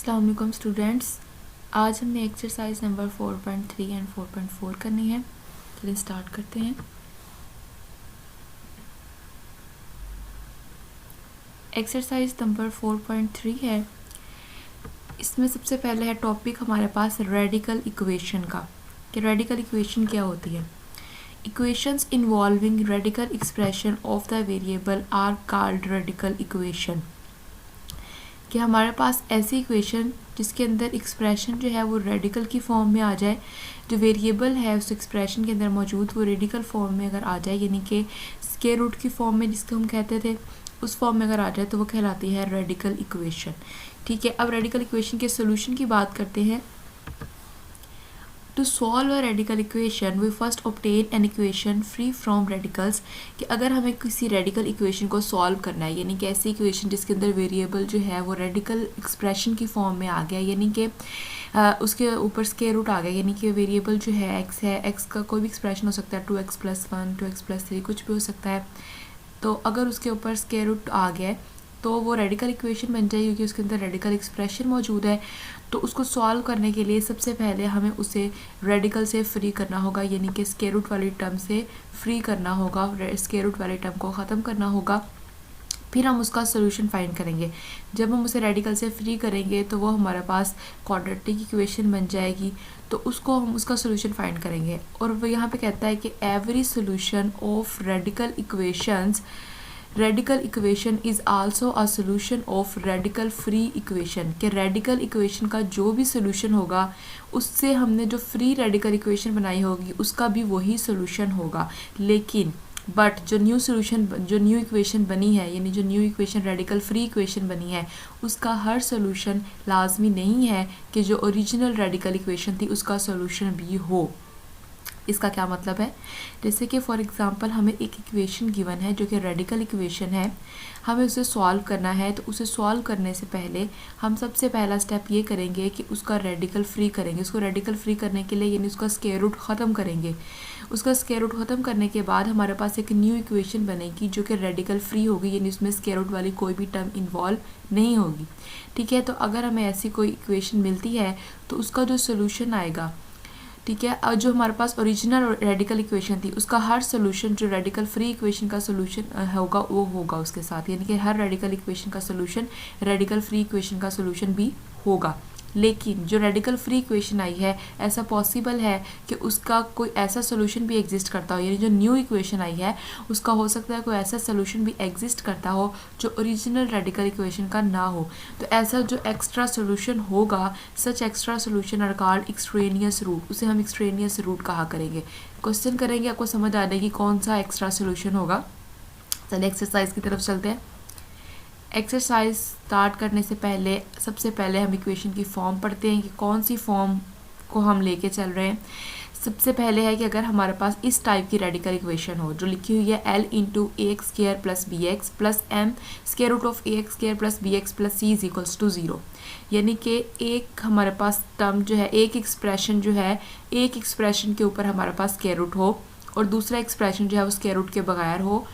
अस्सलाम वालेकुम स्टूडेंट्स। आज हमने एक्सरसाइज नंबर 4.3 एंड 4.4 करनी है। चलिए स्टार्ट करते हैं। एक्सरसाइज नंबर 4.3 है। इसमें सबसे पहले है टॉपिक हमारे पास रेडिकल इक्वेशन का, कि रेडिकल इक्वेशन क्या होती है। Equations involving radical expression of the variable are called radical equation. कि हमारे पास ऐसी इक्वेशन जिसके अंदर एक्सप्रेशन जो है वो रेडिकल की फॉर्म में आ जाए, जो वेरिएबल है उस एक्सप्रेशन के अंदर मौजूद वो रेडिकल फॉर्म में अगर आ जाए, यानी कि स्क्वायर रूट की फॉर्म में जिसको हम कहते थे उस फॉर्म में अगर आ जाए तो वो कहलाती है रेडिकल इक्वेशन। ठीक है, अब रेडिकल इक्वेशन के सोल्यूशन की बात करते हैं। To solve a radical equation we first obtain an equation free from radicals. कि अगर हमें किसी रेडिकल इक्वेशन को सॉल्व करना है, यानी कि ऐसी इक्वेशन जिसके अंदर वेरिएबल जो है वो रेडिकल एक्सप्रेशन की फॉर्म में आ गया, यानी कि उसके ऊपर स्क्वायर रूट आ गया, यानी कि वेरिएबल जो है एक्स है, एक्स का कोई भी एक्सप्रेशन हो सकता है, 2x+1 2x+3 कुछ भी हो सकता है। तो अगर उसके ऊपर स्क्वायर रूट आ गया तो वो रेडिकल इक्वेशन बन जाएगी, क्योंकि उसके अंदर रेडिकल एक्सप्रेशन मौजूद है। तो उसको सॉल्व करने के लिए सबसे पहले हमें उसे रेडिकल से फ्री करना होगा, यानी कि स्क्वायर रूट वाली टर्म से फ्री करना होगा, स्क्वायर रूट वाली टर्म को ख़त्म करना होगा। फिर हम उसका सोल्यूशन फाइंड करेंगे। जब हम उसे रेडिकल से फ्री करेंगे तो वो हमारे पास क्वाड्रेटिक इक्वेशन बन जाएगी, तो उसको हम उसका सोल्यूशन फाइंड करेंगे। और वो यहाँ पे कहता है कि every solution of radical equations radical equation is also a solution of radical free equation. कि रेडिकल इक्वेशन का जो भी सोल्यूशन होगा उससे हमने जो फ्री रेडिकल इक्वेशन बनाई होगी उसका भी वही सोल्यूशन होगा। लेकिन बट जो न्यू इक्वेशन बनी है, यानी जो new equation radical free equation बनी है, उसका हर सोल्यूशन लाजमी नहीं है कि जो ओरिजिनल रेडिकल इक्वेशन थी उसका सोल्यूशन भी हो। इसका क्या मतलब है, जैसे कि फॉर एग्जांपल हमें एक इक्वेशन गिवन है जो कि रेडिकल इक्वेशन है, हमें उसे सॉल्व करना है। तो उसे सॉल्व करने से पहले हम सबसे पहला स्टेप ये करेंगे कि उसका रेडिकल फ्री करेंगे। उसको रेडिकल फ्री करने के लिए यानी उसका स्क्वायर रूट ख़त्म करेंगे। उसका स्क्वायर रूट ख़त्म करने के बाद हमारे पास एक न्यू इक्वेशन बनेगी जो कि रेडिकल फ्री होगी, यानी उसमें स्क्वायर रूट वाली कोई भी टर्म इन्वॉल्व नहीं होगी। ठीक है, तो अगर हमें ऐसी कोई इक्वेशन मिलती है तो उसका जो सोल्यूशन आएगा, ठीक है, और जो हमारे पास ओरिजिनल रेडिकल इक्वेशन थी उसका हर सोल्यूशन जो रेडिकल फ्री इक्वेशन का सोल्यूशन होगा वो होगा उसके साथ, यानी कि हर रेडिकल इक्वेशन का सोल्यूशन रेडिकल फ्री इक्वेशन का सोल्यूशन भी होगा। लेकिन जो रेडिकल फ्री इक्वेशन आई है ऐसा पॉसिबल है कि उसका कोई ऐसा सोल्यूशन भी एग्जिस्ट करता हो, यानी जो न्यू इक्वेशन आई है उसका हो सकता है कोई ऐसा सोल्यूशन भी एग्जिस्ट करता हो जो ओरिजिनल रेडिकल इक्वेशन का ना हो। तो ऐसा जो एक्स्ट्रा सोल्यूशन होगा, such extra solution are called extraneous root. उसे हम एक्सट्रेनियस रूट कहा करेंगे। क्वेश्चन करेंगे, आपको समझ आ जाएगी कौन सा एक्स्ट्रा सोल्यूशन होगा। चलिए एक्सरसाइज की तरफ चलते हैं। एक्सरसाइज स्टार्ट करने से पहले सबसे पहले हम इक्वेशन की फॉर्म पढ़ते हैं कि कौन सी फॉर्म को हम लेके चल रहे हैं। सबसे पहले है कि अगर हमारे पास इस टाइप की रेडिकल इक्वेशन हो जो लिखी हुई है L into AX² plus BX plus M square root of AX² plus BX plus C is equals to 0, यानी कि एक हमारे पास टर्म जो है, एक एक्सप्रेशन जो है, एक एक्सप्रेशन के ऊपर हमारे पास स्क्वायर रूट हो और दूसरा एक्सप्रेशन जो है वो स्क्वायर रूट के बगैर हो,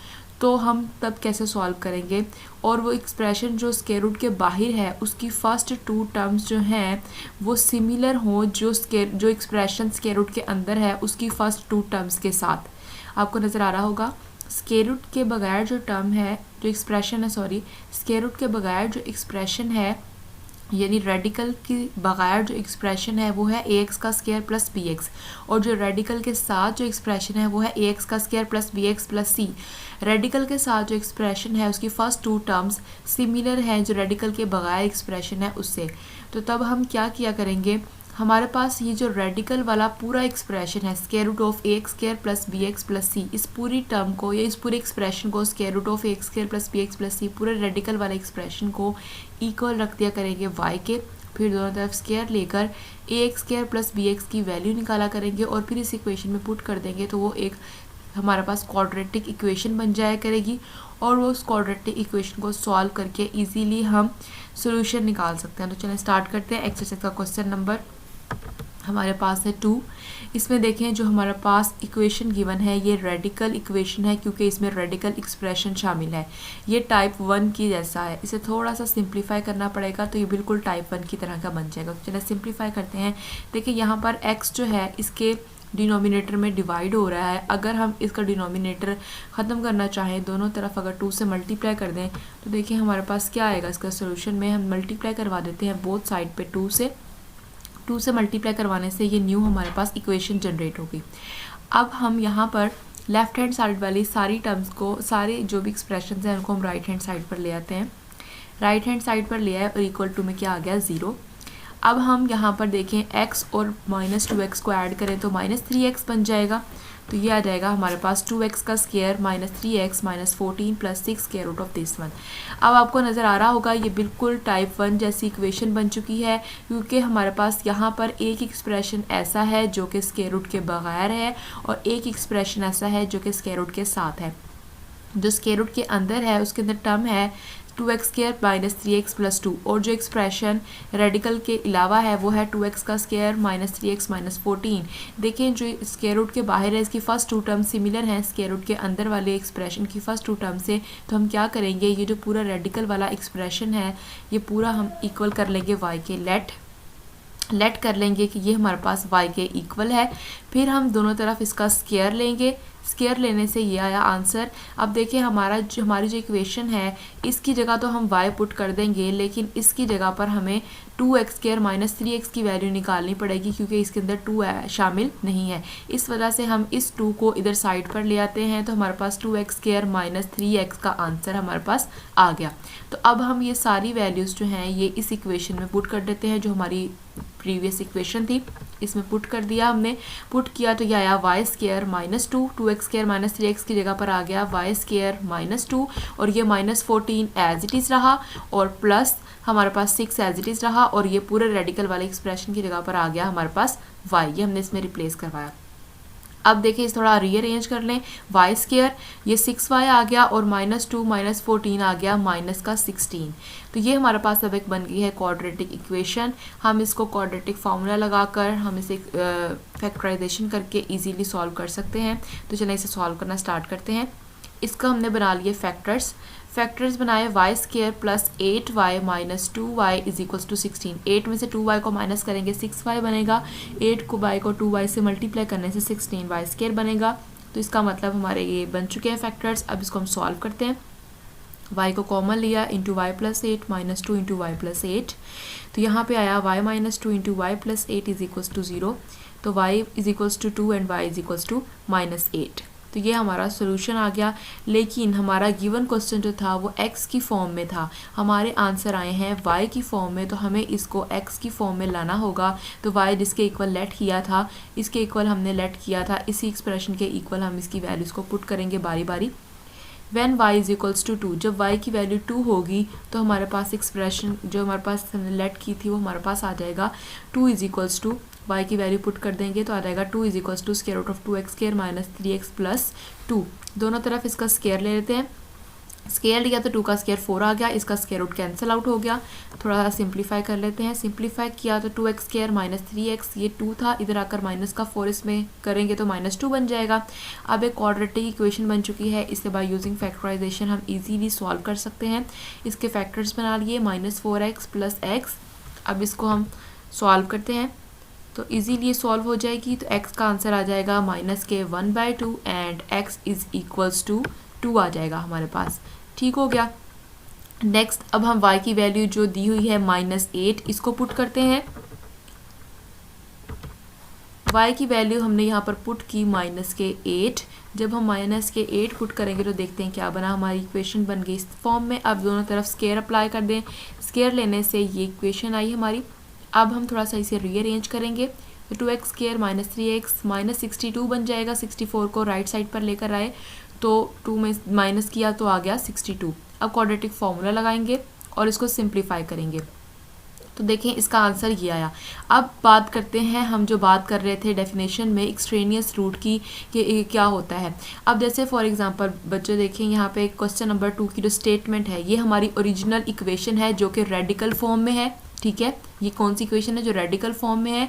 तो हम तब कैसे सॉल्व करेंगे। और वो एक्सप्रेशन जो स्क्वायर रूट के बाहर है उसकी फर्स्ट टू टर्म्स जो हैं वो सिमिलर हो जो एक्सप्रेशन स्क्वायर रूट के अंदर है उसकी फर्स्ट टू टर्म्स के साथ। आपको नज़र आ रहा होगा स्क्वायर रूट के बगैर जो टर्म है, जो एक्सप्रेशन है, स्क्वायर रूट के बगैर जो एक्सप्रेशन है, यानी रेडिकल के बगैर जो एक्सप्रेशन है वो है AX² प्लस BX, और जो रेडिकल के साथ जो एक्सप्रेशन है वो है AX² plus BX plus C। Radical के साथ जो एक्सप्रेशन है उसकी फर्स्ट टू टर्म्स सिमिलर हैं जो रेडिकल के बगैर एक्सप्रेशन है उससे। तो तब हम क्या किया करेंगे, हमारे पास ये जो रेडिकल वाला पूरा एक्सप्रेशन है square root of AX² plus BX plus C, इस पूरी टर्म को या इस पूरे एक्सप्रेशन को square root of AX² plus BX plus C पूरे रेडिकल वाले एक्सप्रेशन को इक्वल रख दिया करेंगे y के। फिर दोनों तरफ स्क्वायर लेकर AX² प्लस BX की वैल्यू निकाला करेंगे और फिर इस इक्वेशन में पुट कर देंगे, तो वो एक हमारे पास क्वाड्रेटिक इक्वेशन बन जाया करेगी। और वो उस क्वाड्रेटिक इक्वेशन को सॉल्व करके इजीली हम सॉल्यूशन निकाल सकते हैं। तो चलिए स्टार्ट करते हैं एक्सरसाइज का क्वेश्चन नंबर हमारे पास है 2। इसमें देखें जो हमारे पास इक्वेशन गिवन है ये रेडिकल इक्वेशन है क्योंकि इसमें रेडिकल एक्सप्रेशन शामिल है। ये टाइप 1 की जैसा है, इसे थोड़ा सा सिंप्लीफाई करना पड़ेगा तो ये बिल्कुल टाइप 1 की तरह का बन जाएगा। चलिए सिंप्लीफाई करते हैं। देखिए यहाँ पर x जो है इसके डिनोमिनेटर में डिवाइड हो रहा है। अगर हम इसका डिनोमिनेटर ख़त्म करना चाहें, दोनों तरफ अगर 2 से मल्टीप्लाई कर दें तो देखिए हमारे पास क्या आएगा। इसका सोल्यूशन में हम मल्टीप्लाई करवा देते हैं बोथ साइड पे 2 से मल्टीप्लाई करवाने से ये न्यू हमारे पास इक्वेशन जनरेट होगी। अब हम यहाँ पर लेफ्ट हैंड साइड वाली सारी टर्म्स को, सारे जो भी एक्सप्रेशन हैं उनको हम राइट हैंड साइड पर ले आते हैं। राइट हैंड साइड पर ले आए और इक्वल टू में क्या आ गया 0। अब हम यहाँ पर देखें x और -2x को ऐड करें तो -3x बन जाएगा। तो ये आ जाएगा हमारे पास 2x का square -3x -14 + 6 square root of this one. अब आपको नज़र आ रहा होगा ये बिल्कुल टाइप 1 जैसी इक्वेशन बन चुकी है क्योंकि हमारे पास यहाँ पर एक एक्सप्रेशन ऐसा है जो कि स्क्वायर रूट के बगैर है और एक एक्सप्रेशन ऐसा है जो कि स्क्वायर रूट के साथ है। जो स्क्वायर रूट के अंदर है उसके अंदर टर्म है 2x² -3x + 2 और जो एक्सप्रेशन रेडिकल के अलावा है वो है 2x का स्क्वायर -3x -14। देखें जो स्क्वायर रूट के बाहर है इसकी फर्स्ट 2 टर्म सिमिलर हैं स्क्वायर रूट के अंदर वाले एक्सप्रेशन की फर्स्ट 2 टर्म से। तो हम क्या करेंगे, ये जो पूरा रेडिकल वाला एक्सप्रेशन है ये पूरा हम इक्वल कर लेंगे y के, लेट कर लेंगे कि ये हमारे पास y के इक्वल है। फिर हम दोनों तरफ इसका स्क्वायर लेंगे। स्क्वायर लेने से ये आया आंसर। अब देखिए हमारी जो इक्वेशन है इसकी जगह तो हम y पुट कर देंगे लेकिन इसकी जगह पर हमें 2x² -3x की वैल्यू निकालनी पड़ेगी क्योंकि इसके अंदर 2 शामिल नहीं है। इस वजह से हम इस 2 को इधर साइड पर ले आते हैं तो हमारे पास 2x² -3x का आंसर हमारे पास आ गया। तो अब हम ये सारी वैल्यूज़ जो हैं ये इस इक्वेशन में पुट कर देते हैं। जो हमारी प्रीवियस इक्वेशन थी इसमें पुट कर दिया हमने। पुट किया तो यह आया y² -2, 2x² -3x की जगह पर आ गया y² -2 और ये -14 एज इट इज़ रहा और प्लस हमारे पास 6 एज इट इज़ रहा और ये पूरे रेडिकल वाले एक्सप्रेशन की जगह पर आ गया हमारे पास y। ये हमने इसमें रिप्लेस करवाया। अब देखिए इस थोड़ा रीअरेंज कर लें। y² ये 6y आ गया और -2 -14 आ गया -16। तो ये हमारे पास अब एक बन गई है क्वाड्रेटिक इक्वेशन। हम इसको क्वाड्रेटिक फार्मूला लगाकर हम इसे फैक्टराइजेशन करके इजीली सॉल्व कर सकते हैं। तो चलिए इसे सॉल्व करना स्टार्ट करते हैं। इसका हमने बना लिए फैक्टर्स बनाए y² + 8y - 2y = 16। 8 में से 2y को माइनस करेंगे 6y बनेगा। 8 को y को 2y से मल्टीप्लाई करने से 16y² बनेगा। तो इसका मतलब हमारे ये बन चुके हैं फैक्टर्स। अब इसको हम सॉल्व करते हैं। y को कॉमन लिया इंटू y + 8 -2 इंटू y + 8। तो यहाँ पे आया y - 2 इंटू y + 8 = 0। तो y = 2 एंड y = -8। तो ये हमारा सोल्यूशन आ गया। लेकिन हमारा गिवन क्वेश्चन जो था वो x की फॉर्म में था, हमारे आंसर आए हैं y की फॉर्म में। तो हमें इसको x की फॉर्म में लाना होगा। तो y जिसके इक्वल लेट किया था इसके इक्वल हमने लेट किया था, इसी एक्सप्रेशन के इक्वल हम इसकी वैल्यूज़ को पुट करेंगे बारी बारी। व्हेन y = 2, जब y की वैल्यू 2 होगी तो हमारे पास एक्सप्रेशन जो हमारे पास हमने लेट की थी वो हमारे पास आ जाएगा 2 = y की वैल्यू पुट कर देंगे तो आ जाएगा 2 = square root of 2x² -3x + 2। दोनों तरफ इसका स्क्वायर ले लेते हैं। स्क्वायर लिया तो 2 का स्क्वायर 4 आ गया, इसका स्क्वायर रूट कैंसिल आउट हो गया। थोड़ा सा सिंप्लीफाई कर लेते हैं। सिंप्लीफाई किया तो 2x² -3x ये 2 था, इधर आकर -4 इसमें करेंगे तो -2 बन जाएगा। अब एक क्वाड्रेटिक इक्वेशन बन चुकी है। इसके बाद यूजिंग फैक्टराइजेशन हम इजीली सॉल्व कर सकते हैं। इसके फैक्टर्स बना लिए -4x + x। अब इसको हम सॉल्व करते हैं तो इजीली सॉल्व हो जाएगी। तो x का आंसर आ जाएगा -1/2 एंड x = 2 आ जाएगा हमारे पास। ठीक हो गया। नेक्स्ट अब हम y की वैल्यू जो दी हुई है -8 इसको पुट करते हैं। y की वैल्यू हमने यहाँ पर पुट की -8। जब हम -8 पुट करेंगे तो देखते हैं क्या बना। हमारी इक्वेशन बन गई इस फॉर्म में। अब दोनों तरफ स्क्वायर अप्लाई कर दें। स्क्वायर लेने से ये इक्वेशन आई हमारी। अब हम थोड़ा सा इसे रीअरेंज करेंगे तो 2x² -3x -62 बन जाएगा। 64 को राइट साइड पर लेकर आए तो 2 में माइनस किया तो आ गया 62। अब क्वाड्रेटिक फार्मूला लगाएंगे और इसको सिंप्लीफाई करेंगे तो देखें इसका आंसर ये आया। अब बात करते हैं हम जो बात कर रहे थे डेफिनेशन में एक्सट्रेनियस रूट की कि क्या होता है। अब जैसे फॉर एग्जांपल बच्चों देखें यहाँ पे क्वेश्चन नंबर 2 की जो स्टेटमेंट है ये हमारी ओरिजिनल इक्वेशन है जो कि रेडिकल फॉर्म में है। ठीक है, ये कौन सी इक्वेशन है जो रेडिकल फॉर्म में है।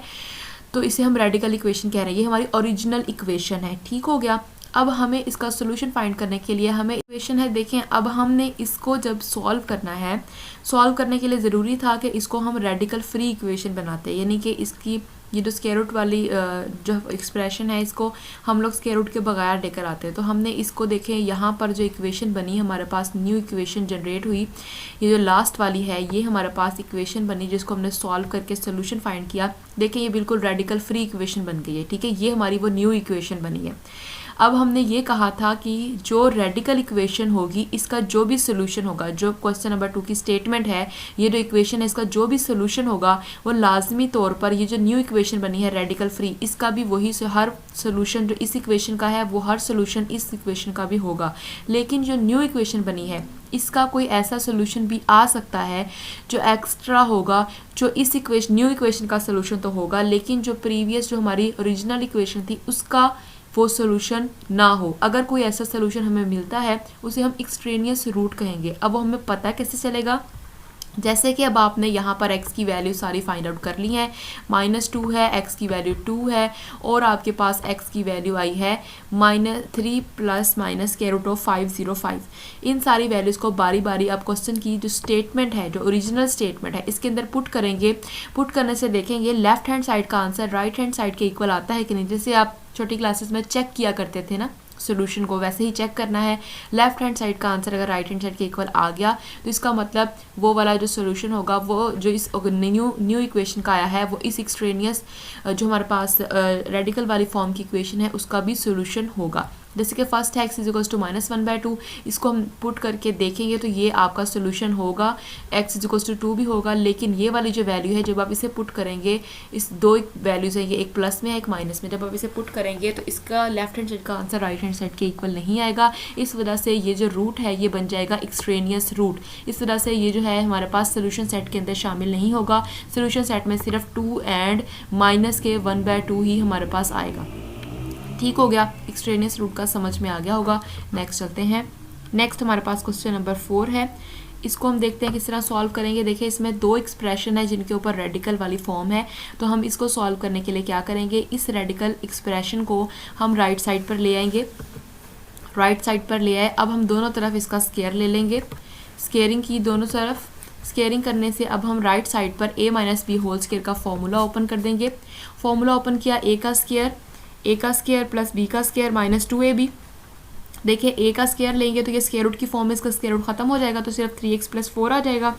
तो इसे हम रेडिकल इक्वेशन कह रहे हैं, ये हमारी ओरिजिनल इक्वेशन है। ठीक हो गया। अब हमें इसका सोल्यूशन फाइंड करने के लिए हमें इक्वेशन है, देखें अब हमने इसको जब सॉल्व करना है, सॉल्व करने के लिए ज़रूरी था कि इसको हम रेडिकल फ्री इक्वेशन बनाते हैं, यानी कि इसकी ये जो स्क्वायर रूट वाली जो एक्सप्रेशन है इसको हम लोग स्क्वायर रूट के बगैर लेकर आते हैं। तो हमने इसको देखें यहाँ पर जो इक्वेशन बनी हमारे पास न्यू इक्वेशन जनरेट हुई, ये जो लास्ट वाली है ये हमारे पास इक्वेशन बनी जिसको हमने सॉल्व करके सोल्यूशन फाइंड किया। देखें ये बिल्कुल रेडिकल फ्री इक्वेशन बन गई है। ठीक है, ये हमारी वो न्यू इक्वेशन बनी है। अब हमने ये कहा था कि जो रेडिकल इक्वेशन होगी इसका जो भी सोल्यूशन होगा, जो क्वेश्चन नंबर 2 की स्टेटमेंट है, ये जो इक्वेशन है इसका जो भी सोल्यूशन होगा वो लाजमी तौर पर ये जो न्यू इक्वेशन बनी है रेडिकल फ्री, इसका भी वही हर सोल्यूशन जो इस इक्वेशन का है वो हर सोल्यूशन इस इक्वेशन का भी होगा। लेकिन जो न्यू इक्वेशन बनी है इसका कोई ऐसा सोल्यूशन भी आ सकता है जो एक्स्ट्रा होगा, जो इस इक्वेशन न्यू इक्वेशन का सोल्यूशन तो होगा लेकिन जो प्रीवियस जो हमारी ओरिजिनल इक्वेशन थी उसका वो सोल्यूशन ना हो। अगर कोई ऐसा सोल्यूशन हमें मिलता है उसे हम एक्सट्रेनियस रूट कहेंगे। अब वो हमें पता कैसे चलेगा, जैसे कि अब आपने यहाँ पर x की वैल्यू सारी फाइंड आउट कर ली है, -2 है, x की वैल्यू 2 है और आपके पास x की वैल्यू आई है -3 plus minus square root of 505। इन सारी वैल्यूज़ को बारी बारी आप क्वेश्चन की जो स्टेटमेंट है, जो ओरिजिनल स्टेटमेंट है, इसके अंदर पुट करेंगे। पुट करने से देखेंगे लेफ्ट हैंड साइड का आंसर राइट हैंड साइड के इक्वल आता है कि नहीं। जैसे आप छोटी क्लासेस में चेक किया करते थे ना सोल्यूशन को, वैसे ही चेक करना है। लेफ्ट हैंड साइड का आंसर अगर राइट हैंड साइड के इक्वल आ गया तो इसका मतलब वो वाला जो सोल्यूशन होगा वो जो इस न्यू इक्वेशन का आया है वो इस एक्सट्रेनियस जो हमारे पास रेडिकल वाली फॉर्म की इक्वेशन है उसका भी सोल्यूशन होगा। जैसे कि फर्स्ट है x इज इक्वल्स टू -1/2, इसको हम पुट करके देखेंगे तो ये आपका सोल्यूशन होगा। x इज इक्वल्स टू 2 भी होगा, लेकिन ये वाली जो वैल्यू है जब आप इसे पुट करेंगे, इस दो वैल्यूज़ है, ये एक प्लस में है एक माइनस में, जब आप इसे पुट करेंगे तो इसका लेफ्ट हैंड साइड का आंसर राइट हैंड साइड के इक्वल नहीं आएगा। इस वजह से ये जो रूट है ये बन जाएगा एक्सट्रेनियस रूट। इस वजह से ये जो है हमारे पास सोल्यूशन सेट के अंदर शामिल नहीं होगा। सोल्यूशन सेट में सिर्फ 2 एंड माइनस के 1/2 ही हमारे पास आएगा। ठीक हो गया, एक्सट्रेनियस रूट का समझ में आ गया होगा। नेक्स्ट चलते हैं। नेक्स्ट हमारे पास क्वेश्चन नंबर 4 है। इसको हम देखते हैं किस तरह सॉल्व करेंगे। देखिए इसमें दो एक्सप्रेशन है जिनके ऊपर रेडिकल वाली फॉर्म है, तो हम इसको सॉल्व करने के लिए क्या करेंगे, इस रेडिकल एक्सप्रेशन को हम राइट साइड पर ले आएंगे। राइट साइड पर ले आए, अब हम दोनों तरफ इसका स्क्वायर ले लेंगे। स्क्वेयरिंग की दोनों तरफ, स्क्वेयरिंग करने से अब हम राइट साइड पर a minus B whole square का फॉर्मूला ओपन कर देंगे। फॉर्मूला ओपन किया, a का स्क्वायर प्लस b का स्क्वायर माइनस 2ab। देखिए a का स्क्वायर लेंगे तो ये स्क्वायर रूट की फॉर्म में इसका स्क्वायर रूट खत्म हो जाएगा तो सिर्फ 3x प्लस 4 आ जाएगा।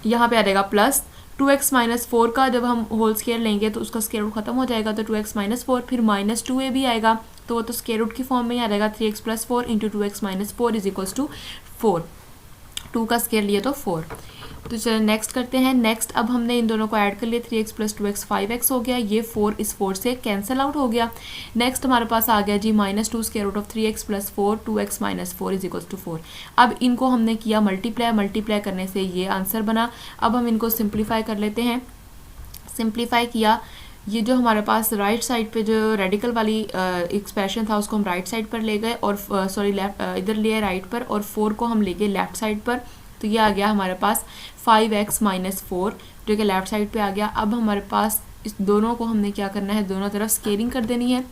यहाँ पे आ जाएगा प्लस 2x माइनस 4 का जब हम होल स्क्वायर लेंगे तो उसका स्क्वायर रूट खत्म हो जाएगा तो 2x माइनस 4, फिर माइनस 2ab आएगा तो वो तो स्क्वायर रूट की फॉर्म में ही आ जाएगा। 3x plus 4 into 2x minus 4 is equals to 4। 2 का स्क्वायर लिए तो 4। तो चलो नेक्स्ट करते हैं। नेक्स्ट अब हमने इन दोनों को ऐड कर लिया, 3x प्लस 2x 5x हो गया, ये 4 इस 4 से कैंसिल आउट हो गया। नेक्स्ट हमारे पास आ गया जी -2 square root of 3x plus 4 2x minus 4 is equals to 4। अब इनको हमने किया मल्टीप्लाई करने से ये आंसर बना। अब हम इनको सिंप्लीफाई कर लेते हैं। सिंप्लीफाई किया, ये जो हमारे पास राइट साइड पे जो रेडिकल वाली एक्सप्रेशन था उसको हम राइट साइड पर ले गए और सॉरी लेफ्ट इधर लिए राइट पर, और 4 को हम ले गए लेफ्ट साइड पर। तो ये आ गया हमारे पास 5x माइनस 4 जो कि लेफ्ट साइड पे आ गया। अब हमारे पास इस दोनों को हमने क्या करना है, दोनों तरफ स्केयरिंग कर देनी है।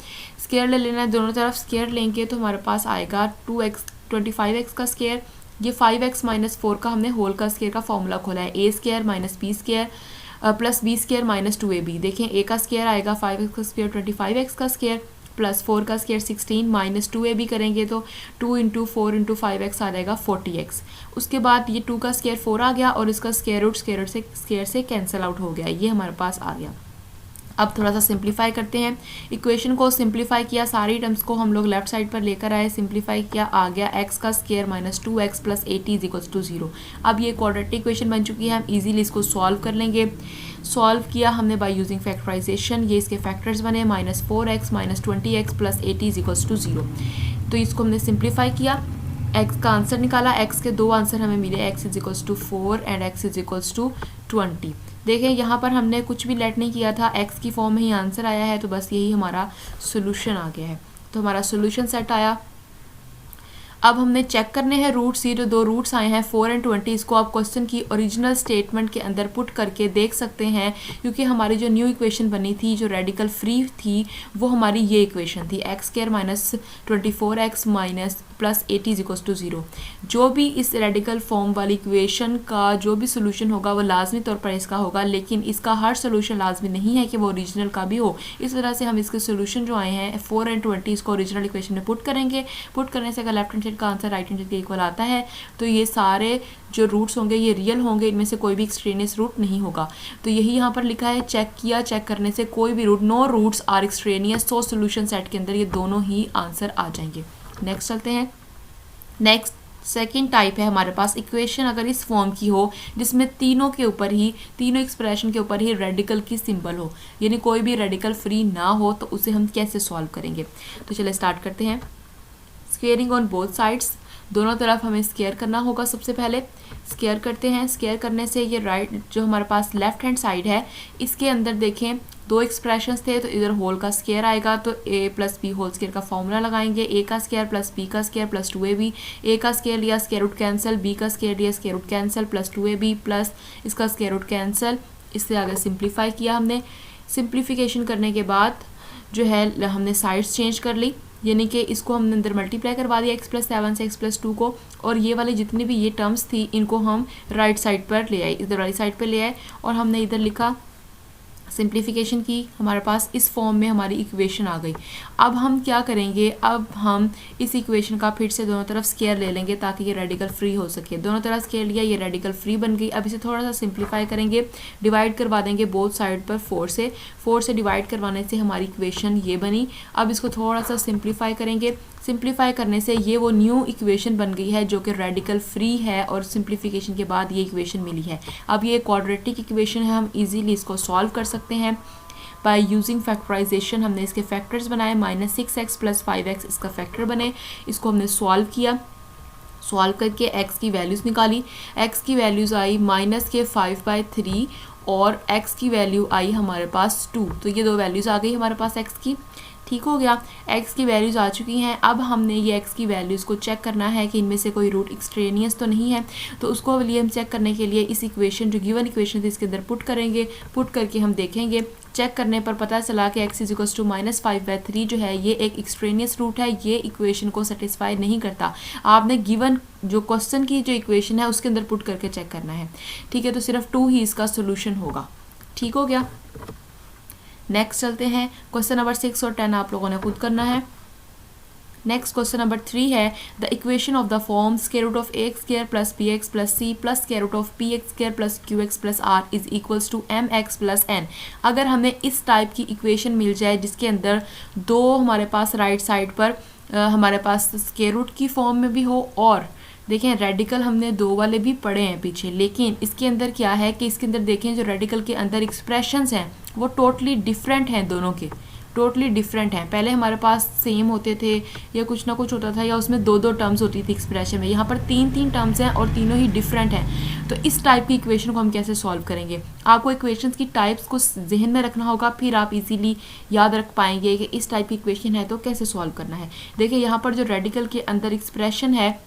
स्केयर ले लेना है, दोनों तरफ स्केयर लेंगे तो हमारे पास आएगा 25x का स्केयर। ये 5x माइनस 4 का हमने होल का स्केयर का फॉर्मूला खोला है, a square minus b square plus b square minus 2ab। देखें a का स्केयर आएगा 5x का स्केयर 25x का स्केयर प्लस 4 का स्केयर 16 माइनस 2ab करेंगे तो 2 इंटू 4 इंटू 5x आ जाएगा 40x। उसके बाद ये 2 का स्केयर 4 आ गया और इसका स्केयर रूट स्केयर से कैंसिल आउट हो गया, ये हमारे पास आ गया। अब थोड़ा सा सिंप्लीफाई करते हैं। इक्वेशन को सिंप्लीफाई किया, सारी टर्म्स को हम लोग लेफ्ट साइड पर लेकर आए, सिंप्लीफाई किया, आ गया x का square minus 2x plus 80 is equals to 0। अब ये क्वाड्रेटिक इक्वेशन बन चुकी है, हम इजीली इसको सॉल्व कर लेंगे। सॉल्व किया हमने बाय यूजिंग फैक्टराइजेशन, ये इसके फैक्टर्स बने -4x minus 20x plus 80 is equals to 0। तो इसको हमने सिंप्लीफाई किया, x का आंसर निकाला। x के दो आंसर हमें मिले, x is equals to 4 and x is equals to 20। देखें यहाँ पर हमने कुछ भी लेट नहीं किया था, x की फॉर्म में ही आंसर आया है, तो बस यही हमारा सोल्यूशन आ गया है। तो हमारा सोल्यूशन सेट आया। अब हमने चेक करने हैं रूट्स। ये जो दो रूट्स आए हैं 4 और 20, इसको आप क्वेश्चन की ओरिजिनल स्टेटमेंट के अंदर पुट करके देख सकते हैं, क्योंकि हमारी जो न्यू इक्वेशन बनी थी जो रेडिकल फ्री थी वो हमारी ये इक्वेशन थी x² minus 24x minus plus 80 is equals to 0। जो भी इस रेडिकल फॉर्म वाली इक्वेशन का जो भी सोल्यूशन होगा वो लाजमी तौर पर इसका होगा, लेकिन इसका हर सोल्यूशन लाजमी नहीं है कि वो ओरिजिनल का भी हो। इस वजह से हम इसके सोल्यूशन जो आए हैं 4 और 20 इसको ओरिजिनल इक्वेशन में पुट करेंगे। पुट करने से अगर लेफ्ट हैंड साइड का आंसर राइट हैंड साइड के इक्वल आता है तो ये सारे जो रूट्स होंगे ये रियल होंगे, इनमें से कोई भी एक्सट्रेनियस रूट नहीं होगा। तो यही यहाँ पर लिखा है चेक किया, चेक करने से कोई भी root, no roots are extraneous, तो सोल्यूशन सेट के अंदर ये दोनों ही आंसर आ जाएंगे। नेक्स्ट चलते हैं। नेक्स्ट सेकेंड टाइप है हमारे पास इक्वेशन अगर इस फॉर्म की हो जिसमें तीनों के ऊपर ही, तीनों एक्सप्रेशन के ऊपर ही रेडिकल की सिंबल हो, यानी कोई भी रेडिकल फ्री ना हो, तो उसे हम कैसे सॉल्व करेंगे। तो चलिए स्टार्ट करते हैं। स्क्वेयरिंग ऑन बोथ साइड्स, दोनों तरफ हमें स्क्वेयर करना होगा। सबसे पहले स्क्वेयर करते हैं। स्क्वेयर करने से ये राइट जो हमारे पास लेफ्ट हैंड साइड है इसके अंदर देखें दो एक्सप्रेशंस थे, तो इधर होल का स्क्वायर आएगा, तो a plus B whole square का फॉर्मूला लगाएंगे। a का स्क्वायर प्लस b का स्क्वायर प्लस 2ab, a का स्क्वायर लिया स्क्वायर रूट कैंसिल, b का स्क्वायर लिया square root cancel plus 2ab plus इसका स्क्वायर रूट कैंसिल। इससे आगे सिंप्लीफाई किया हमने। सिंप्लीफिकेशन करने के बाद जो है हमने साइड्स चेंज कर ली, यानी कि इसको हमने अंदर मल्टीप्लाई करवा दिया x+7 से x+2 को, और ये वाले जितनी भी ये टर्म्स थी इनको हम राइट साइड पर ले आए, इधर वाली साइड पर ले आए, और हमने इधर लिखा, सिंप्लीफिकेशन की, हमारे पास इस फॉर्म में हमारी इक्वेशन आ गई। अब हम क्या करेंगे, अब हम इस इक्वेशन का फिर से दोनों तरफ स्क्वायर ले लेंगे ताकि ये रेडिकल फ्री हो सके। दोनों तरफ स्क्वायर लिया, ये रेडिकल फ्री बन गई। अब इसे थोड़ा सा सिंप्लीफाई करेंगे, डिवाइड करवा देंगे बोथ साइड पर 4 से डिवाइड करवाने से हमारी इक्वेशन ये बनी। अब इसको थोड़ा सा सिंप्लीफाई करेंगे, सिंप्लीफाई करने से ये वो न्यू इक्वेशन बन गई है जो कि रेडिकल फ्री है, और सिंप्लीफिकेशन के बाद ये इक्वेशन मिली है। अब ये क्वाड्रेटिक इक्वेशन है, हम इजीली इसको सॉल्व कर सकते हैं बाय यूजिंग फैक्टराइजेशन। हमने इसके फैक्टर्स बनाए, -6x प्लस 5x इसका फैक्टर बने, इसको हमने सॉल्व किया। सॉल्व करके x की वैल्यूज़ निकाली, x की वैल्यूज़ आई -5/3 और x की वैल्यू आई हमारे पास 2। तो ये दो वैल्यूज़ आ गई हमारे पास x की। ठीक हो गया, x की वैल्यूज़ आ चुकी हैं। अब हमने ये x की वैल्यूज़ को चेक करना है कि इनमें से कोई रूट एक्सट्रेनियस तो नहीं है, तो उसको लिए हम चेक करने के लिए इस इक्वेशन जो गिवन इक्वेशन थी इसके अंदर पुट करेंगे। पुट करके हम देखेंगे, चेक करने पर पता चला कि x = -5/3 जो है ये एक एक्सट्रेनियस रूट है, ये इक्वेशन को सेटिस्फाई नहीं करता। आपने गिवन जो क्वेश्चन की जो इक्वेशन है उसके अंदर पुट करके चेक करना है। ठीक है, तो सिर्फ 2 ही इसका सोल्यूशन होगा। ठीक हो गया। नेक्स्ट चलते हैं। क्वेश्चन नंबर 6 और 10 आप लोगों ने खुद करना है। नेक्स्ट क्वेश्चन नंबर 3 है the equation of the form square root of a² plus bx plus c plus square root of px² plus qx plus r is equals to mx plus n। अगर हमें इस type की equation मिल जाए जिसके अंदर दो हमारे पास राइट साइड पर हमारे पास स्क्वायर रूट की फॉर्म में भी हो, और देखें रेडिकल हमने दो वाले भी पढ़े हैं पीछे, लेकिन इसके अंदर क्या है कि इसके अंदर देखें जो रेडिकल के अंदर एक्सप्रेशंस हैं वो टोटली डिफरेंट हैं, दोनों के टोटली डिफरेंट हैं। पहले हमारे पास सेम होते थे या कुछ ना कुछ होता था, या उसमें 2 टर्म्स होती थी एक्सप्रेशन में, यहाँ पर 3 टर्म्स हैं और तीनों ही डिफरेंट हैं। तो इस टाइप की इक्वेशन को हम कैसे सॉल्व करेंगे। आपको इक्वेशंस की टाइप्स को जहन में रखना होगा, फिर आप इजीली याद रख पाएंगे कि इस टाइप की इक्वेशन है तो कैसे सॉल्व करना है। देखिए यहाँ पर जो रेडिकल के अंदर एक्सप्रेशन है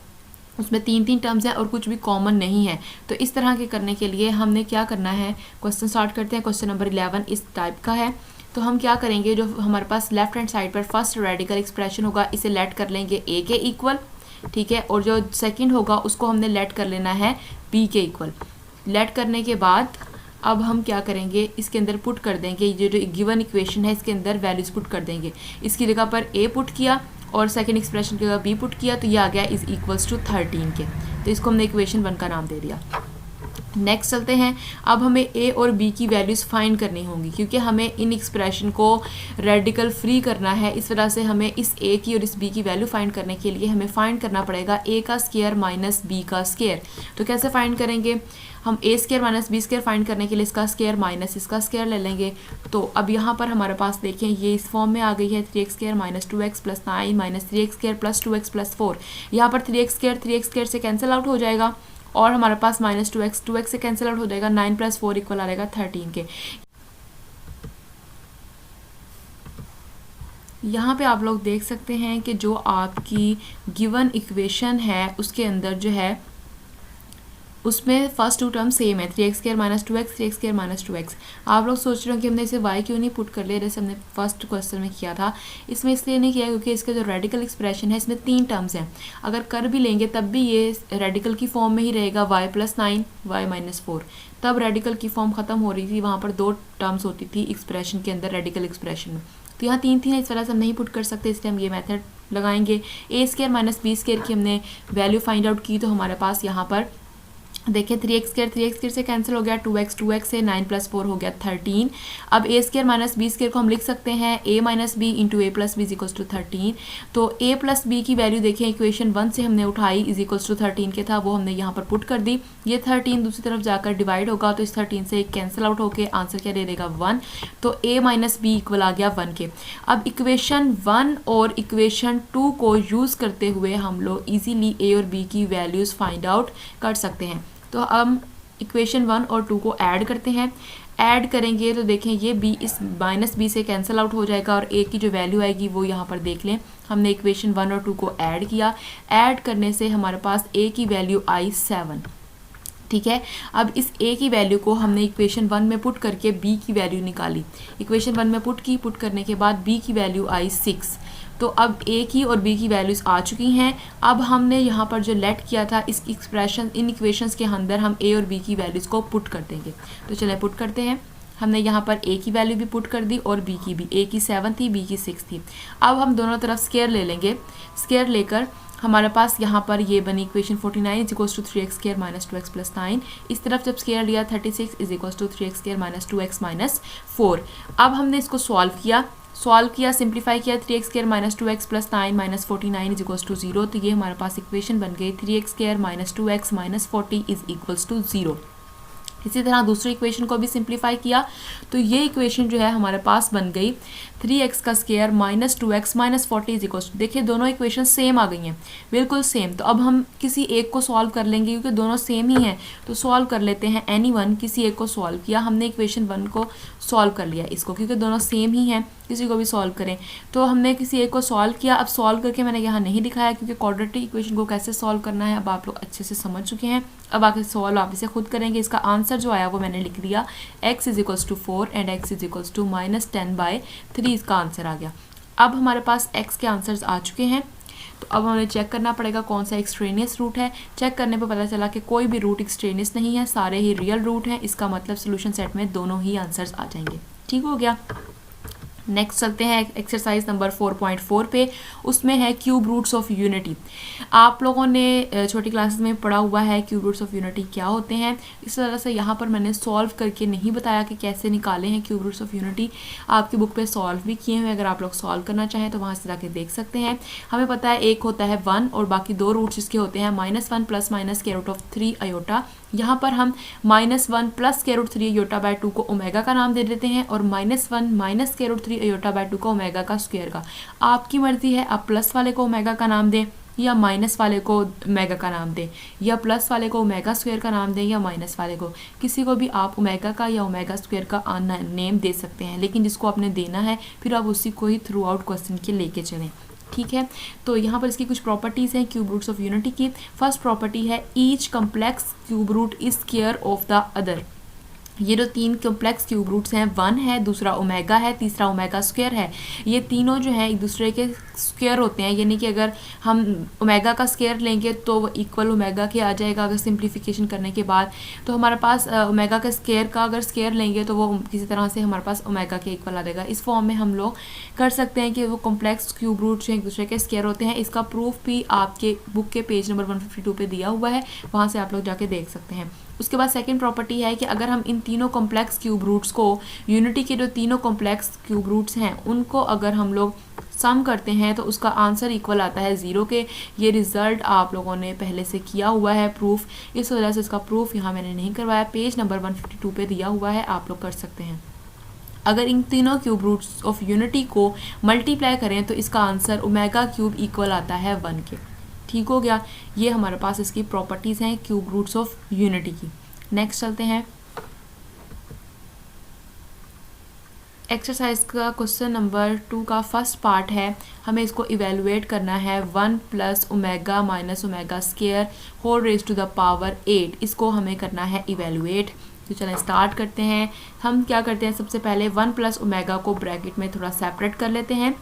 उसमें 3 टर्म्स हैं और कुछ भी कॉमन नहीं है। तो इस तरह के करने के लिए हमने क्या करना है, क्वेश्चन स्टार्ट करते हैं। क्वेश्चन नंबर 11 इस टाइप का है। तो हम क्या करेंगे, जो हमारे पास लेफ्ट हैंड साइड पर फर्स्ट रेडिकल एक्सप्रेशन होगा इसे लेट कर लेंगे a के इक्वल, ठीक है, और जो सेकंड होगा उसको हमने लेट कर लेना है b के इक्वल। लेट करने के बाद अब हम क्या करेंगे, इसके अंदर पुट कर देंगे, ये जो गिवन इक्वेशन है इसके अंदर वैल्यूज पुट कर देंगे। इसकी जगह पर a पुट किया और सेकंड एक्सप्रेशन की जगह b पुट किया, तो ये आ गया इज इक्वल्स टू 13 के। तो इसको हमने इक्वेशन 1 का नाम दे दिया। नेक्स्ट चलते हैं। अब हमें a और b की वैल्यूज़ फाइंड करनी होंगी, क्योंकि हमें इन एक्सप्रेशन को रेडिकल फ्री करना है। इस वजह से हमें इस a की और इस b की वैल्यू फाइंड करने के लिए हमें फाइंड करना पड़ेगा a का स्क्वायर माइनस b का स्क्वायर। तो कैसे फाइंड करेंगे, हम a² माइनस b² फाइंड करने के लिए इसका स्क्वायर माइनस इसका स्क्वायर ले लेंगे। तो अब यहाँ पर हमारे पास देखें ये इस फॉर्म में आ गई है 3x² minus 2x plus 9 minus 3x² plus 2x plus 4। यहाँ पर 3x² से कैंसिल आउट हो जाएगा और हमारे पास माइनस 2x से कैंसिल आउट हो जाएगा, 9 + 4 इक्वल आ जाएगा 13 के। यहाँ पे आप लोग देख सकते हैं कि जो आपकी गिवन इक्वेशन है उसके अंदर जो है उसमें फर्स्ट टू टर्म सेम है, 3x² - 2x 3x² - 2x। आप लोग सोच रहे हो कि हमने इसे y क्यों नहीं पुट कर लिया जैसे हमने फर्स्ट क्वेश्चन में किया था। इसमें इसलिए नहीं किया क्योंकि इसका जो रेडिकल एक्सप्रेशन है इसमें 3 टर्म्स हैं, अगर कर भी लेंगे तब भी ये रेडिकल की फॉर्म में ही रहेगा, y + 9 y - 4। तब रेडिकल की फॉर्म ख़त्म हो रही थी, वहाँ पर 2 टर्म्स होती थी एक्सप्रेशन के अंदर, रेडिकल एक्सप्रेशन में। तो यहाँ 3 थी, इस वजह से हम नहीं पुट कर सकते, इसलिए हम ये मेथड लगाएंगे। a² - b² की हमने वैल्यू फाइंड आउट की, तो हमारे पास यहाँ पर देखिए 3x² से कैंसिल हो गया, 2x से 9 + 4 हो गया 13। अब a² - b² को हम लिख सकते हैं a - b × a + b = 13। तो a + b की वैल्यू देखें इक्वेशन 1 से हमने उठाई = 13 के था, वो हमने यहाँ पर पुट कर दी। ये 13 दूसरी तरफ जाकर डिवाइड होगा, तो इस 13 से कैंसिल आउट होके आंसर क्या दे देगा 1। तो a - b इक्वल आ गया 1 के। अब इक्वेशन 1 और इक्वेशन 2 को यूज़ करते हुए हम लोग ईजीली a और b की वैल्यूज़ फाइंड आउट कर सकते हैं। तो हम इक्वेशन 1 और 2 को ऐड करते हैं। ऐड करेंगे तो देखें ये b इस -b से कैंसिल आउट हो जाएगा और a की जो वैल्यू आएगी वो यहाँ पर देख लें। हमने इक्वेशन 1 और 2 को ऐड किया, ऐड करने से हमारे पास a की वैल्यू आई 7। ठीक है, अब इस a की वैल्यू को हमने इक्वेशन 1 में पुट करके b की वैल्यू निकाली। इक्वेशन 1 में पुट करने के बाद b की वैल्यू आई 6। तो अब a की और b की वैल्यूज़ आ चुकी हैं। अब हमने यहाँ पर जो लेट किया था इस एक्सप्रेशन इन इक्वेशंस के अंदर हम a और b की वैल्यूज़ को पुट कर देंगे। तो चलिए पुट करते हैं। हमने यहाँ पर a की वैल्यू भी पुट कर दी और b की भी। a की 7 थी, b की 6 थी। अब हम दोनों तरफ स्क्वायर ले लेंगे। स्क्वायर लेकर हमारे पास यहाँ पर ये बनी इक्वेशन 49 = 3x² - 2x + 9। इस तरफ जब स्क्वायर लिया 36 = 3x² - 2x - 4। अब हमने इसको सॉल्व किया, सिंप्लीफाई किया, 3x² - 2x + 9 - 49 = 0। तो ये हमारे पास इक्वेशन बन गई 3x² - 2x - 40 = 0। इसी तरह दूसरी इक्वेशन को भी सिंप्लीफाई किया तो ये इक्वेशन जो है हमारे पास बन गई 3x² - 2x - 40 देखिए दोनों इक्वेशन सेम आ गई हैं, बिल्कुल सेम। तो अब हम किसी एक को सॉल्व कर लेंगे क्योंकि दोनों सेम ही हैं, तो सॉल्व कर लेते हैं। एनी वन, किसी एक को सॉल्व किया, हमने इक्वेशन 1 को सॉल्व कर लिया इसको, क्योंकि दोनों सेम ही हैं, किसी को भी सॉल्व करें। तो हमने किसी एक को सॉल्व किया। अब सॉल्व करके मैंने यहाँ नहीं दिखाया क्योंकि क्वाड्रेटिक इक्वेशन को कैसे सॉल्व करना है अब आप लोग अच्छे से समझ चुके हैं। अब आगे सॉल्व आप इसे खुद करेंगे। इसका आंसर जो आया वो मैंने लिख दिया, x = 4 एंड x = -10/3 इसका आंसर आ गया। अब हमारे पास x के आंसर्स आ चुके हैं, तो अब हमें चेक करना पड़ेगा कौन सा एक्सट्रेनियस रूट है। चेक करने पर पता चला कि कोई भी रूट एक्सट्रेनियस नहीं है, सारे ही रियल रूट हैं। इसका मतलब सोल्यूशन सेट में दोनों ही आंसर्स आ जाएंगे। ठीक हो गया। नेक्स्ट चलते हैं एक्सरसाइज नंबर 4.4 पे। उसमें है क्यूब रूट्स ऑफ यूनिटी। आप लोगों ने छोटी क्लासेस में पढ़ा हुआ है क्यूब रूट्स ऑफ यूनिटी क्या होते हैं। इस तरह से यहाँ पर मैंने सॉल्व करके नहीं बताया कि कैसे निकाले हैं क्यूब रूट्स ऑफ यूनिटी। आपकी बुक पे सॉल्व भी किए हुए, अगर आप लोग सॉल्व करना चाहें तो वहाँ से जाके देख सकते हैं। हमें पता है एक होता है 1 और बाकी 2 रूट्स इसके होते हैं -1 + -√3 आयोटा। यहाँ पर हम -1 + √3 आयोटा/2 को ओमेगा का नाम दे देते हैं और -1 - √3 आयोटा/2 को ओमेगा का स्क्वायर का। आपकी मर्जी है, आप प्लस वाले को ओमेगा का नाम दें या माइनस वाले को ओमेगा का नाम दें, या प्लस वाले को ओमेगा स्क्वायर का नाम दें या माइनस वाले को, किसी को भी आप ओमेगा का या ओमेगा स्क्वायर का नेम दे सकते हैं। लेकिन जिसको आपने देना है फिर आप उसी को ही थ्रू आउट क्वेश्चन के लेके चलें। ठीक है, तो यहाँ पर इसकी कुछ प्रॉपर्टीज़ हैं क्यूब रूट्स ऑफ यूनिटी की। फर्स्ट प्रॉपर्टी है each complex cube root is square of the other. ये जो 3 कॉम्प्लेक्स क्यूब रूट्स हैं, 1 है, दूसरा ओमेगा है, तीसरा ओमेगा स्क्वायर है। ये तीनों जो हैं एक दूसरे के स्क्वायर होते हैं, यानी कि अगर हम ओमेगा का स्क्वायर लेंगे तो वो इक्वल ओमेगा के आ जाएगा अगर सिंप्लीफिकेशन करने के बाद। तो हमारे पास ओमेगा का स्क्वायर का अगर स्क्वायर लेंगे तो वो किसी तरह से हमारे पास ओमेगा के इक्वल आ जाएगा। इस फॉर्म में हम लोग कर सकते हैं कि वो कॉम्प्लेक्स क्यूब रूट्स जो एक दूसरे के स्क्वायर होते हैं। इसका प्रूफ भी आपके बुक के पेज नंबर 152 पे दिया हुआ है, वहाँ से आप लोग जाके देख सकते हैं। उसके बाद सेकंड प्रॉपर्टी है कि अगर हम इन तीनों कॉम्प्लेक्स क्यूब रूट्स को, यूनिटी के जो तीनों कॉम्प्लेक्स क्यूब रूट्स हैं उनको अगर हम लोग सम करते हैं तो उसका आंसर इक्वल आता है 0 के। ये रिजल्ट आप लोगों ने पहले से किया हुआ है प्रूफ, इस वजह से इसका प्रूफ यहाँ मैंने नहीं करवाया, पेज नंबर 152 पे दिया हुआ है, आप लोग कर सकते हैं। अगर इन तीनों क्यूब रूट्स ऑफ यूनिटी को मल्टीप्लाई करें तो इसका आंसर ओमेगा क्यूब इक्वल आता है 1 के। ठीक हो गया, ये हमारे पास इसकी प्रॉपर्टीज़ हैं क्यूब रूट्स ऑफ यूनिटी की। नेक्स्ट चलते हैं। एक्सरसाइज का क्वेश्चन नंबर 2 का फर्स्ट पार्ट है, हमें इसको इवेलुएट करना है 1 plus omega minus omega square whole raise to the power 8, इसको हमें करना है इवेलुएट। तो चलें स्टार्ट करते हैं। हम क्या करते हैं, सबसे पहले 1 प्लस ओमेगा को ब्रैकेट में थोड़ा सेपरेट कर लेते हैं।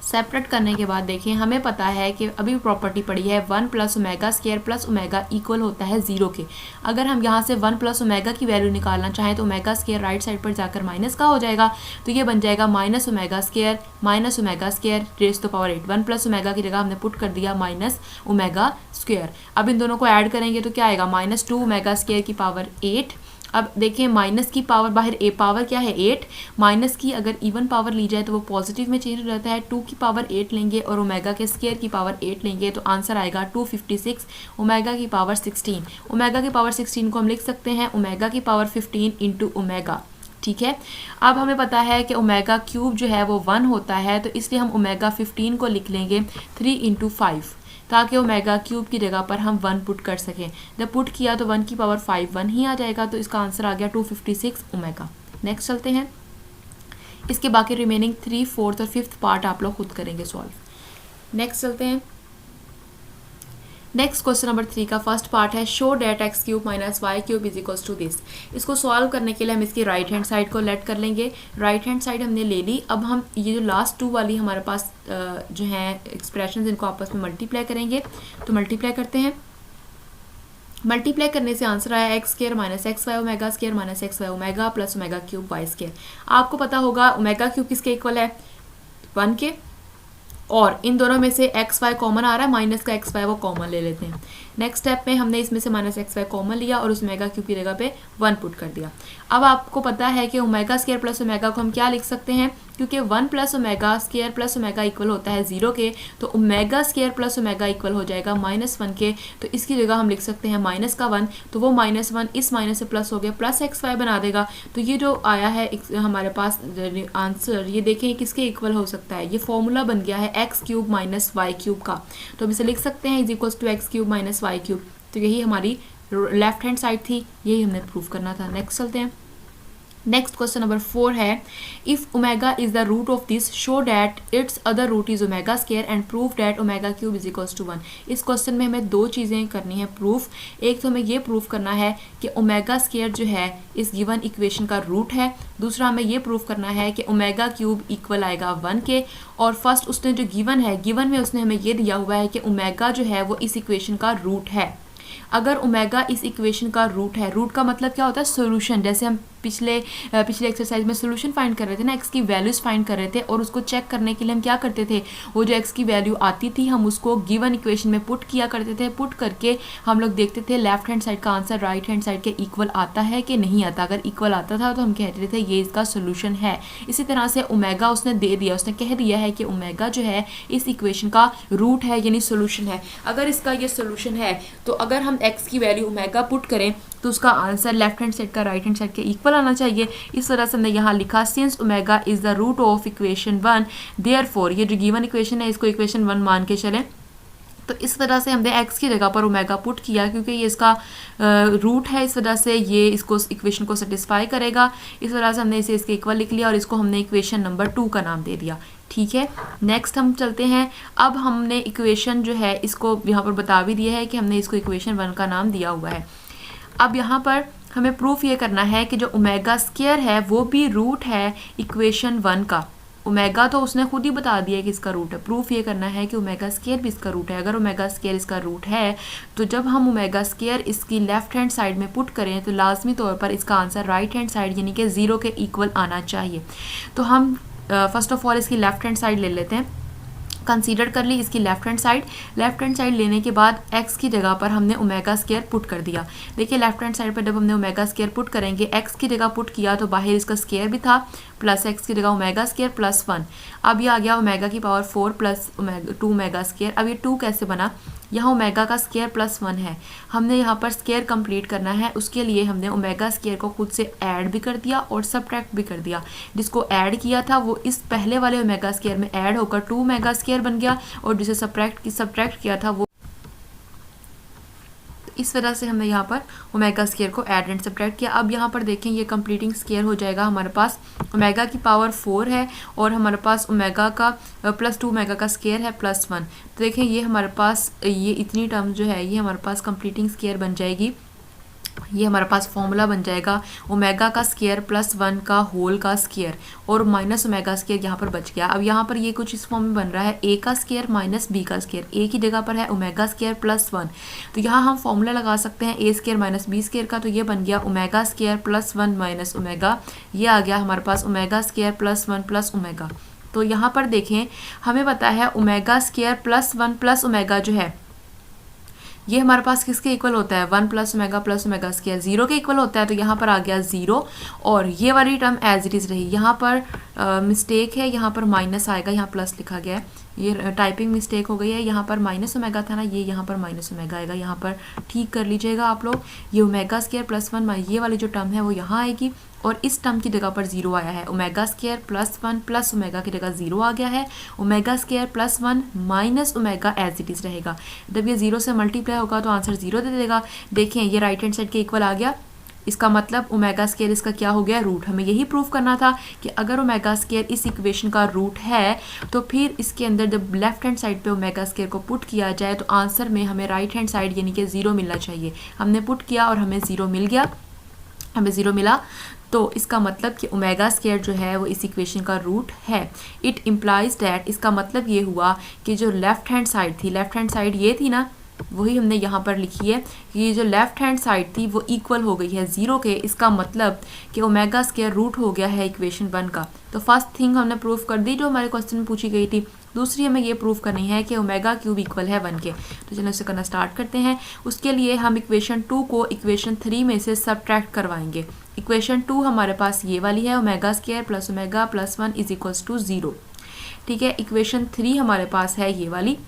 सेपरेट करने के बाद देखिए हमें पता है कि अभी प्रॉपर्टी पड़ी है 1 plus omega square plus omega equal होता है 0 के। अगर हम यहाँ से 1 प्लस ओमेगा की वैल्यू निकालना चाहें तो ओमेगा स्केयर राइट साइड पर जाकर माइनस का हो जाएगा, तो ये बन जाएगा minus omega square raise to power 8। 1 plus omega की जगह हमने पुट कर दिया माइनस ओमेगा स्क्वेयर। अब इन दोनों को ऐड करेंगे तो क्या आएगा, -2 ओमेगा स्केयर की पावर 8। अब देखिए माइनस की पावर बाहर पावर क्या है 8, माइनस की अगर इवन पावर ली जाए तो वो पॉजिटिव में चेंज हो जाता है। 2 की पावर 8 लेंगे और ओमेगा के स्केयर की पावर 8 लेंगे तो आंसर आएगा 256 ओमेगा की पावर 16। ओमेगा की पावर 16 को हम लिख सकते हैं ओमेगा की पावर 15 इंटू ओमेगा। ठीक है, अब हमें पता है कि ओमेगा क्यूब जो है वो 1 होता है, तो इसलिए हम ओमेगा 15 को लिख लेंगे 3 इंटू 5, ताकि ओमेगा क्यूब की जगह पर हम 1 पुट कर सकें। जब पुट किया तो 1 की पावर 5 1 ही आ जाएगा, तो इसका आंसर आ गया 256 ओमेगा। नेक्स्ट चलते हैं, इसके बाकी रिमेनिंग 3, 4th और 5th पार्ट आप लोग खुद करेंगे सॉल्व। नेक्स्ट चलते हैं, नेक्स्ट क्वेश्चन नंबर 3 का फर्स्ट पार्ट है show that X cube minus Y cube is equals to this. इसको सॉल्व करने के लिए हम इसकी राइट हैंड साइड को लेट कर लेंगे। राइट हैंड साइड हमने ले ली। अब हम ये जो लास्ट 2 वाली हमारे पास जो हैं एक्सप्रेशन इनको आपस में मल्टीप्लाई करेंगे, तो मल्टीप्लाई करते हैं। मल्टीप्लाई करने से आंसर आया X square minus X Y omega square minus X Y omega plus omega cube Y square. आपको पता होगा ओमेगा क्यूब किसके इक्वल है, 1 के, और इन दोनों में से एक्स वाई कॉमन आ रहा है, माइनस का एक्स वाई वो कॉमन ले लेते हैं। नेक्स्ट स्टेप में हमने इसमें से माइनस एक्स वाई कॉमन लिया और उस ओमेगा क्यूब की जगह पे 1 पुट कर दिया। अब आपको पता है कि ओमेगा स्केयर प्लस ओमेगा को हम क्या लिख सकते हैं, क्योंकि 1 plus omega square plus omega equal होता है 0 के, तो omega square plus omega equal हो जाएगा -1 के, तो इसकी जगह हम लिख सकते हैं माइनस का 1, तो वो -1 इस माइनस से प्लस हो गया, प्लस एक्स वाई बना देगा। तो ये जो आया है हमारे पास आंसर, ये देखें किसके इक्वल हो सकता है, ये फॉर्मूला बन गया है X cube minus Y cube का, तो हम इसे लिख सकते हैं is equals to X cube minus Y cube. तो यही हमारी लेफ्ट हैंड साइड थी, यही हमने प्रूव करना था। नेक्स्ट चलते हैं, नेक्स्ट क्वेश्चन नंबर 4 है if omega is the root of this show that its other root is omega square and prove that omega cube is equals to 1। इस question में हमें 2 चीज़ें करनी है प्रूफ। एक तो हमें ये प्रूफ करना है कि ओमेगा स्केयर जो है इस गिवन इक्वेशन का रूट है, दूसरा हमें ये प्रूफ करना है कि ओमेगा क्यूब इक्वल आएगा 1 के, और फर्स्ट उसने जो गिवन है, गिवन में उसने हमें ये दिया हुआ है कि ओमेगा जो है वो इस इक्वेशन का रूट है। अगर ओमेगा इस इक्वेशन का रूट है, रूट का मतलब क्या होता है, सोल्यूशन। जैसे हम पिछले एक्सरसाइज में सोल्यूशन फाइंड कर रहे थे ना, एक्स की वैल्यूज फाइंड कर रहे थे, और उसको चेक करने के लिए हम क्या करते थे, वो जो एक्स की वैल्यू आती थी हम उसको गिवन इक्वेशन में पुट किया करते थे। पुट करके हम लोग देखते थे लेफ्ट हैंड साइड का आंसर राइट हैंड साइड के इक्वल आता है कि नहीं आता। अगर इक्वल आता था तो हम कहते थे ये इसका सोल्यूशन है। इसी तरह से ओमेगा उसने दे दिया, उसने कह दिया है कि ओमेगा जो है इस इक्वेशन का रूट है, यानी सोल्यूशन है। अगर इसका ये सोल्यूशन है तो अगर हम एक्स की वैल्यू ओमेगा पुट करें तो उसका आंसर लेफ्ट हैंड साइड का राइट हैंड साइड के इक्वल आना चाहिए। इस तरह से हमने यहाँ लिखा since omega is the root of equation 1 therefore, ये जो गिवन इक्वेशन है इसको इक्वेशन 1 मान के चलें। तो इस तरह से हमने एक्स की जगह पर ओमेगा पुट किया, क्योंकि ये इसका रूट है, इस वजह से ये इसको इक्वेशन को सेटिस्फाई करेगा। इस तरह से हमने इसे इसके इक्वल लिख लिया और इसको हमने इक्वेशन नंबर 2 का नाम दे दिया। ठीक है, नेक्स्ट हम चलते हैं। अब हमने इक्वेशन जो है इसको यहाँ पर बता भी दिया है कि हमने इसको इक्वेशन 1 का नाम दिया हुआ है। अब यहाँ पर हमें प्रूफ ये करना है कि जो ओमेगा स्केयर है वो भी रूट है इक्वेशन 1 का। ओमेगा तो उसने खुद ही बता दिया कि इसका रूट है, प्रूफ ये करना है कि ओमेगा स्केयर भी इसका रूट है। अगर ओमेगा स्केयर इसका रूट है तो जब हम ओमेगा स्केयर इसकी लेफ्ट हैंड साइड में पुट करें तो लाजमी तौर पर इसका आंसर राइट हैंड साइड यानी कि 0 के इक्वल आना चाहिए। तो हम फर्स्ट ऑफ ऑल इसकी लेफ्ट हैंड साइड ले लेते हैं, कंसीडर कर ली इसकी left hand side. Left hand side लेने के बाद एक्स की जगह पर हमने ओमेगा स्केयर पुट कर दिया। देखिए लेफ्ट हैंड साइड पर जब हमने ओमेगा स्केयर पुट करेंगे, एक्स की जगह पुट किया तो बाहर इसका स्केयर भी था, प्लस एक्स की जगह ओमेगा स्केयर प्लस 1। अब ये आ गया ओमेगा की पावर 4 प्लस 2 ओमेगा स्केयर। अब ये 2 कैसे बना, यहाँ ओमेगा का स्केयर प्लस 1 है, हमने यहाँ पर स्केयर कंप्लीट करना है, उसके लिए हमने ओमेगा स्केयर को खुद से ऐड भी कर दिया और सब्ट्रैक्ट भी कर दिया। जिसको ऐड किया था वो इस पहले वाले ओमेगा स्केयर में ऐड होकर 2 ओमेगा स्केयर बन गया, और जिसे सब्ट्रैक्ट किया था वो इस वजह से हमने यहाँ पर ओमेगा स्क्वायर को ऐड एंड सब्ट्रैक्ट किया। अब यहाँ पर देखें ये कंप्लीटिंग स्क्वायर हो जाएगा, हमारे पास ओमेगा की पावर 4 है और हमारे पास ओमेगा का +2 ओमेगा का स्क्वायर है +1। तो देखें ये हमारे पास ये इतनी टर्म जो है ये हमारे पास कंप्लीटिंग स्क्वायर बन जाएगी। ये हमारे पास फॉर्मूला बन जाएगा ओमेगा का स्क्वायर +1 का होल का स्क्वायर और माइनस ओमेगा स्क्वायर यहाँ पर बच गया। अब यहाँ पर ये कुछ इस फॉर्म में बन रहा है a का स्क्वायर माइनस b का स्क्वायर, a की जगह पर है ओमेगा स्क्वायर +1। तो यहाँ हम फॉर्मूला लगा सकते हैं a square minus b square का, तो ये बन गया ओमेगा स्क्वायर +1 माइनस ओमेगा, ये आ गया हमारे पास ओमेगा स्क्वायर +1 प्लस ओमेगा। तो यहाँ पर देखें हमें पता है ओमेगा स्क्वायर +1 प्लस ओमेगा जो है ये हमारे पास किसके इक्वल होता है 1 + ओमेगा स्क्वायर 0 के इक्वल होता है। तो यहाँ पर आ गया 0 और ये वाली टर्म एज इट इज़ रही। यहाँ पर मिस्टेक है, यहाँ पर माइनस आएगा, यहाँ प्लस लिखा गया है, ये टाइपिंग मिस्टेक हो गई है। यहाँ पर माइनस ओमेगा था ना, ये यहाँ पर माइनस ओमेगा आएगा, यहाँ पर ठीक कर लीजिएगा आप लोग। ये ओमेगा स्क्वायर +1 ये वाली जो टर्म है वो यहाँ आएगी और इस टर्म की जगह पर 0 आया है। ओमेगा स्क्वायर +1 प्लस ओमेगा की जगह 0 आ गया है। Omega square +1 minus omega as it is रहेगा। जब ये 0 से मल्टीप्लाई होगा तो आंसर 0 दे देगा। देखें ये राइट हैंड साइड के इक्वल आ गया, इसका मतलब ओमेगा स्क्वायर इसका क्या हो गया रूट। हमें यही प्रूव करना था कि अगर ओमेगा स्क्वायर इस इक्वेशन का रूट है तो फिर इसके अंदर जब लेफ्ट हैंड साइड पे ओमेगा स्क्वायर को पुट किया जाए तो आंसर में हमें राइट हैंड साइड यानी कि 0 मिलना चाहिए। हमने पुट किया और हमें 0 मिल गया, हमें 0 मिला। तो इसका मतलब कि ओमेगा स्क्वायर जो है वो इस इक्वेशन का रूट है। इट इम्प्लाइज डैट, इसका मतलब ये हुआ कि जो लेफ्ट हैंड साइड थी, लेफ्ट हैंड साइड ये थी ना, वही हमने यहाँ पर लिखी है कि ये जो लेफ्ट हैंड साइड थी वो इक्वल हो गई है 0 के। इसका मतलब कि ओमेगा स्क्वायर रूट हो गया है इक्वेशन 1 का। तो फर्स्ट थिंग हमने प्रूफ कर दी जो हमारे क्वेश्चन में पूछी गई थी। दूसरी हमें ये प्रूफ करनी है कि ओमेगा क्यूब इक्वल है 1 के। तो चलो इसे करना स्टार्ट करते हैं। उसके लिए हम इक्वेशन 2 को इक्वेशन 3 में से सब्ट्रैक्ट करवाएंगे। इक्वेशन 2 हमारे पास ये वाली है, ओमेगा स्क्वायर + ओमेगा +1 = 0। ठीक है, इक्वेशन 3 हमारे पास है ये वाली।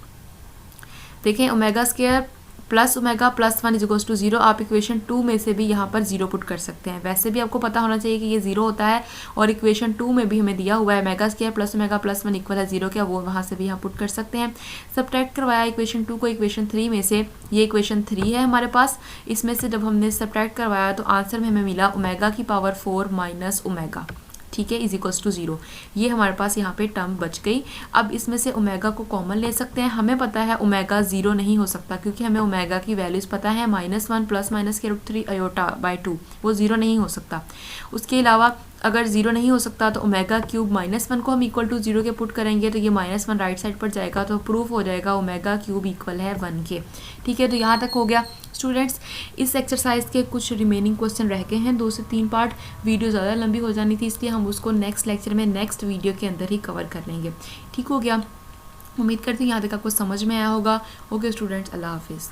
देखें ओमेगा स्क्वायर + ओमेगा +1 = 0। आप इक्वेशन 2 में से भी यहाँ पर 0 पुट कर सकते हैं। वैसे भी आपको पता होना चाहिए कि ये 0 होता है और इक्वेशन 2 में भी हमें दिया हुआ है ओमेगा स्क्वायर + ओमेगा +1 = 0 क्या, वो वहाँ से भी यहाँ पुट कर सकते हैं। सब्ट्रैक्ट करवाया इक्वेशन 2 को इक्वेशन 3 में से, ये इक्वेशन 3 है हमारे पास। इसमें से जब हमने सब्ट्रैक्ट करवाया तो आंसर में हमें मिला ओमेगा की पावर 4 माइनस ओमेगा, ठीक है, = 0। ये हमारे पास यहाँ पे टर्म बच गई। अब इसमें से ओमेगा को कॉमन ले सकते हैं। हमें पता है ओमेगा 0 नहीं हो सकता क्योंकि हमें ओमेगा की वैल्यूज़ पता है -1 + -√3 आयोटा/2, वो 0 नहीं हो सकता। उसके अलावा अगर 0 नहीं हो सकता तो ओमेगा क्यूब -1 को हम =0 के पुट करेंगे तो ये -1 राइट साइड पर जाएगा, तो प्रूफ हो जाएगा ओमेगा क्यूब इक्वल है 1 के। ठीक है, तो यहाँ तक हो गया स्टूडेंट्स। इस एक्सरसाइज के कुछ रिमेनिंग क्वेश्चन रह गए हैं, 2 से 3 पार्ट। वीडियो ज़्यादा लंबी हो जानी थी इसलिए हम उसको नेक्स्ट लेक्चर में नेक्स्ट वीडियो के अंदर ही कवर कर लेंगे। ठीक हो गया, उम्मीद करती हूँ यहाँ तक आपको समझ में आया होगा। ओके स्टूडेंट्स, अल्लाह हाफिज़।